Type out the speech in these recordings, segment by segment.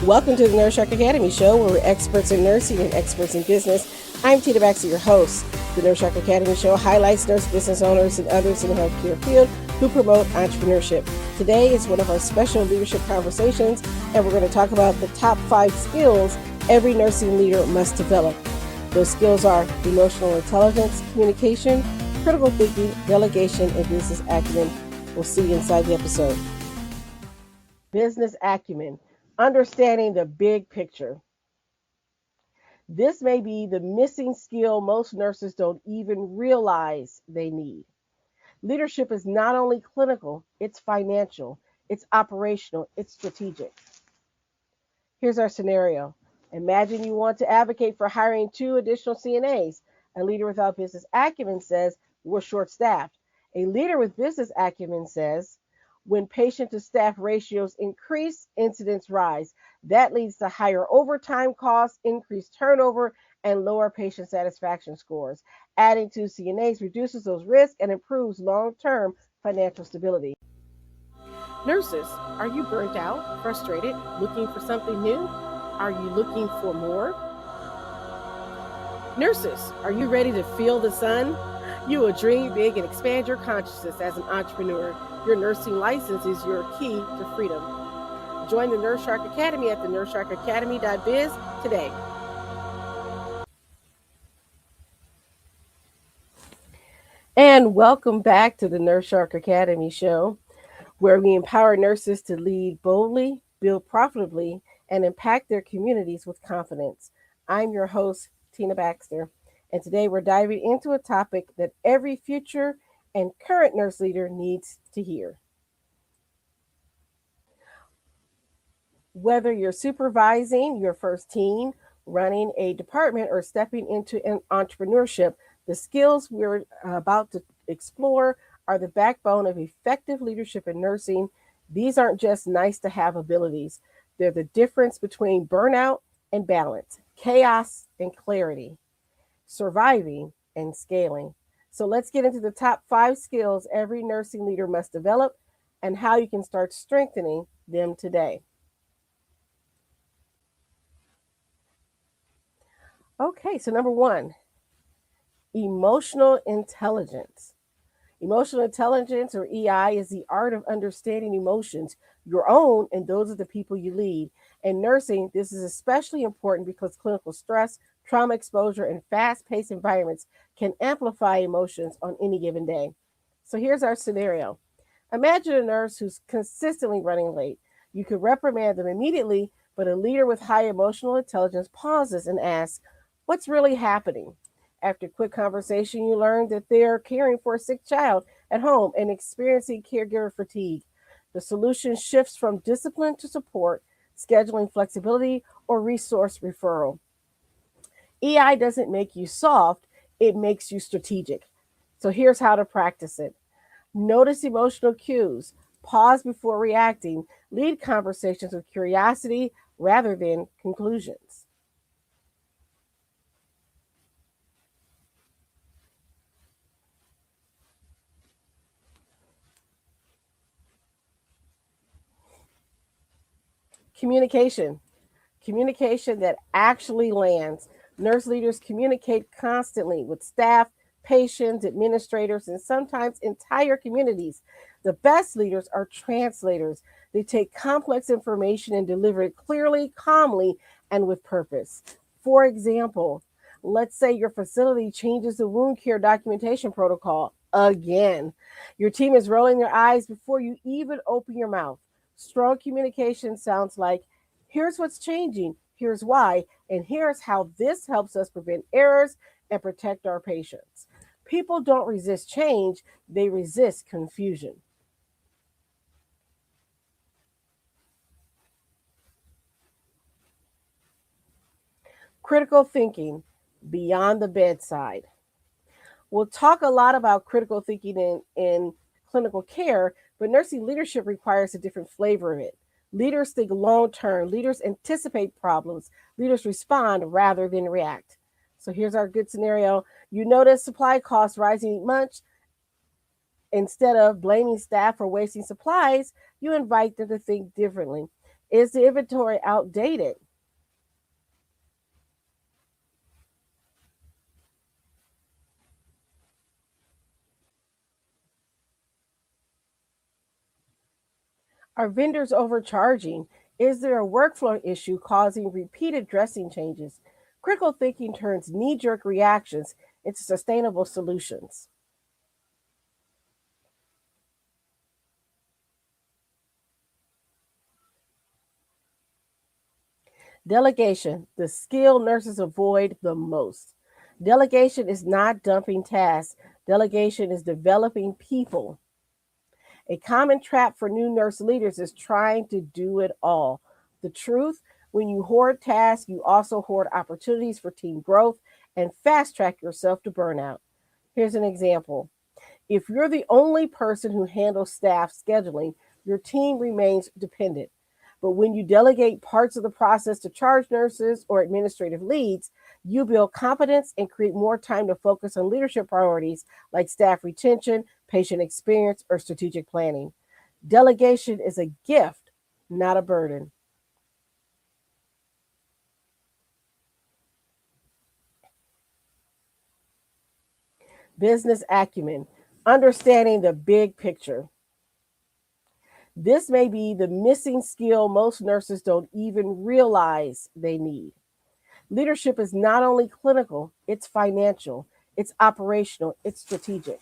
Welcome to the Nurse Shark Academy show, where we're experts in nursing and experts in business. I'm Tina Baxter, your host. The Nurse Shark Academy show highlights nurse business owners and others in the healthcare field who promote entrepreneurship. Today is one of our special leadership conversations, and we're going to talk about the top 5 skills every nursing leader must develop. Those skills are emotional intelligence, communication, critical thinking, delegation, and business acumen. We'll see you inside the episode. Business acumen. Understanding the big picture. This may be the missing skill most nurses don't even realize they need. Leadership is not only clinical, it's financial, it's operational, it's strategic. Here's our scenario. Imagine you want to advocate for hiring 2 additional CNAs. A leader without business acumen says, we're short-staffed. A leader with business acumen says, when patient to staff ratios increase, incidents rise. That leads to higher overtime costs, increased turnover, and lower patient satisfaction scores. Adding 2 CNAs reduces those risks and improves long-term financial stability. Nurses, are you burnt out, frustrated, looking for something new? Are you looking for more? Nurses, are you ready to feel the sun? You will dream big and expand your consciousness as an entrepreneur. Your nursing license is your key to freedom. Join the Nurse Shark Academy at the nursesharkacademy.biz today. And welcome back to the Nurse Shark Academy show, where we empower nurses to lead boldly, build profitably, and impact their communities with confidence. I'm your host, Tina Baxter, and today we're diving into a topic that every future and current nurse leader needs to hear. Whether you're supervising your first team, running a department, or stepping into an entrepreneurship, the skills we're about to explore are the backbone of effective leadership in nursing. These aren't just nice to have abilities. They're the difference between burnout and balance, chaos and clarity, surviving and scaling. So let's get into the top 5 skills every nursing leader must develop and how you can start strengthening them today. Okay, so number 1, emotional intelligence. Emotional intelligence, or EI, is the art of understanding emotions, your own and those of the people you lead. In nursing, this is especially important because clinical stress, trauma exposure, and fast-paced environments can amplify emotions on any given day. So here's our scenario. Imagine a nurse who's consistently running late. You could reprimand them immediately, but a leader with high emotional intelligence pauses and asks, what's really happening? After a quick conversation, you learn that they're caring for a sick child at home and experiencing caregiver fatigue. The solution shifts from discipline to support, scheduling flexibility, or resource referral. EI doesn't make you soft, it makes you strategic. So here's how to practice it. Notice emotional cues, pause before reacting, lead conversations with curiosity rather than conclusions. Communication that actually lands. Nurse leaders communicate constantly with staff, patients, administrators, and sometimes entire communities. The best leaders are translators. They take complex information and deliver it clearly, calmly, and with purpose. For example, let's say your facility changes the wound care documentation protocol again. Your team is rolling their eyes before you even open your mouth. Strong communication sounds like, here's what's changing, here's why, and here's how this helps us prevent errors and protect our patients. People don't resist change, they resist confusion. Critical thinking beyond the bedside. We'll talk a lot about critical thinking in clinical care, but nursing leadership requires a different flavor of it. Leaders think long term, leaders anticipate problems, leaders respond rather than react. So here's our good scenario. You notice supply costs rising much. Instead of blaming staff for wasting supplies, you invite them to think differently. Is the inventory outdated? Are vendors overcharging? Is there a workflow issue causing repeated dressing changes? Critical thinking turns knee jerk reactions into sustainable solutions. Delegation, the skill nurses avoid the most. Delegation is not dumping tasks, delegation is developing people. A common trap for new nurse leaders is trying to do it all. The truth, when you hoard tasks, you also hoard opportunities for team growth and fast track yourself to burnout. Here's an example. If you're the only person who handles staff scheduling, your team remains dependent. But when you delegate parts of the process to charge nurses or administrative leads, you build competence and create more time to focus on leadership priorities like staff retention, patient experience, or strategic planning. Delegation is a gift, not a burden. Business acumen, understanding the big picture. This may be the missing skill most nurses don't even realize they need. Leadership is not only clinical, it's financial, it's operational, it's strategic.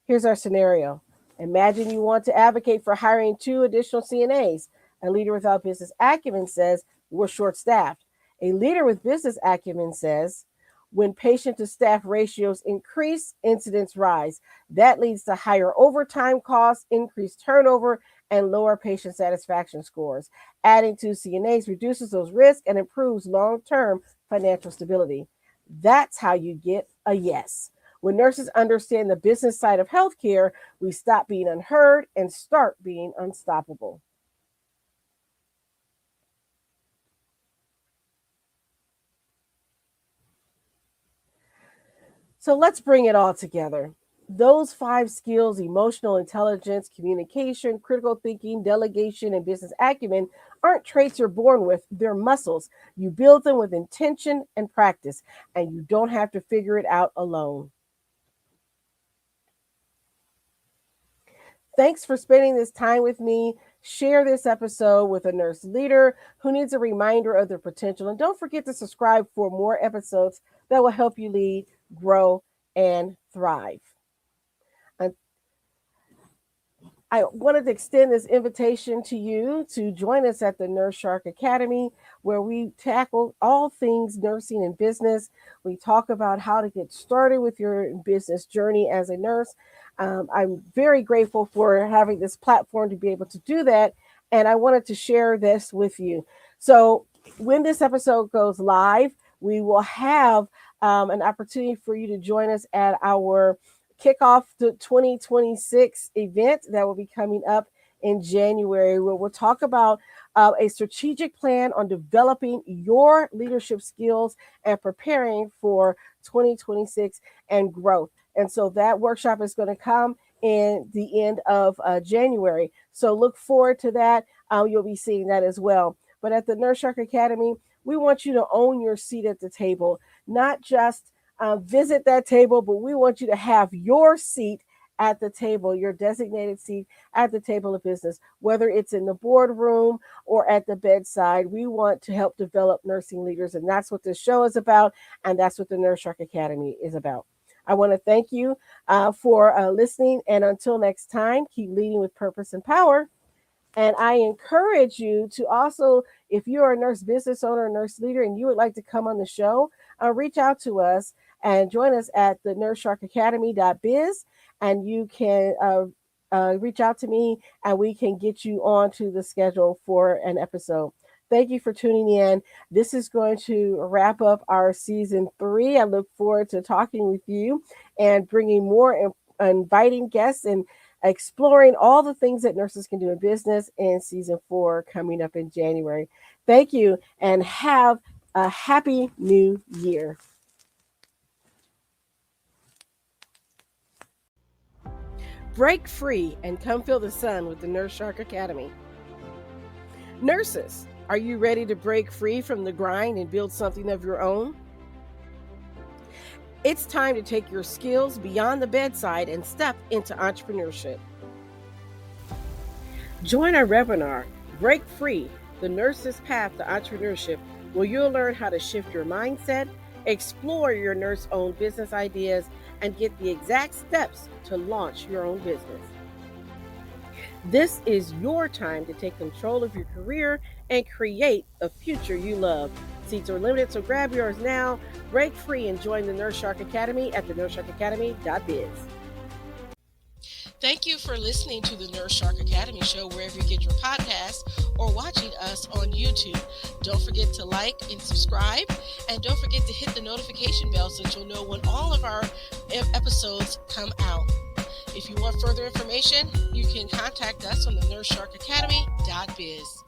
Here's our scenario. Imagine you want to advocate for hiring 2 additional CNAs. A leader without business acumen says, we're short staffed. A leader with business acumen says, when patient to staff ratios increase, incidents rise. That leads to higher overtime costs, increased turnover, and lower patient satisfaction scores. Adding 2 CNAs reduces those risks and improves long term financial stability. That's how you get a yes. When nurses understand the business side of healthcare, we stop being unheard and start being unstoppable. So let's bring it all together. Those 5 skills, emotional intelligence, communication, critical thinking, delegation, and business acumen, aren't traits you're born with, they're muscles. You build them with intention and practice, and you don't have to figure it out alone. Thanks for spending this time with me. Share this episode with a nurse leader who needs a reminder of their potential. And don't forget to subscribe for more episodes that will help you lead, grow, and thrive. I wanted to extend this invitation to you to join us at the Nurse Shark Academy, where we tackle all things nursing and business. We talk about how to get started with your business journey as a nurse. I'm very grateful for having this platform to be able to do that. And I wanted to share this with you. So, when this episode goes live, we will have an opportunity for you to join us at our kick off the 2026 event that will be coming up in January, where we'll talk about a strategic plan on developing your leadership skills and preparing for 2026 and growth. And so that workshop is going to come in the end of January. So look forward to that. You'll be seeing that as well. But at the Nurse Shark Academy, we want you to own your seat at the table, not just visit that table, but we want you to have your seat at the table, your designated seat at the table of business, whether it's in the boardroom or at the bedside. We want to help develop nursing leaders, and that's what this show is about, and that's what the Nurse Shark Academy is about. I want to thank you for listening, and until next time, keep leading with purpose and power. And I encourage you to also, if you're a nurse business owner, nurse leader, and you would like to come on the show, reach out to us and join us at the nursesharkacademy.biz. And you can reach out to me and we can get you onto the schedule for an episode. Thank you for tuning in. This is going to wrap up our season 3. I look forward to talking with you and bringing more inviting guests and exploring all the things that nurses can do in business in season 4 coming up in January. Thank you and have a happy new year. Break free and come feel the sun with the Nurse Shark Academy. Nurses, are you ready to break free from the grind and build something of your own? It's time to take your skills beyond the bedside and step into entrepreneurship. Join our webinar, Break Free, the Nurse's Path to Entrepreneurship, where you'll learn how to shift your mindset, explore your nurse-owned business ideas, and get the exact steps to launch your own business. This is your time to take control of your career and create a future you love. Seats are limited, so grab yours now. Break free and join the Nurse Shark Academy at thenurseSharkAcademy.biz. Thank you for listening to the Nurse Shark Academy show wherever you get your podcasts or watching us on YouTube. Don't forget to like and subscribe, and don't forget to hit the notification bell so that you'll know when all of our episodes come out. If you want further information, you can contact us on the NurseSharkAcademy.biz.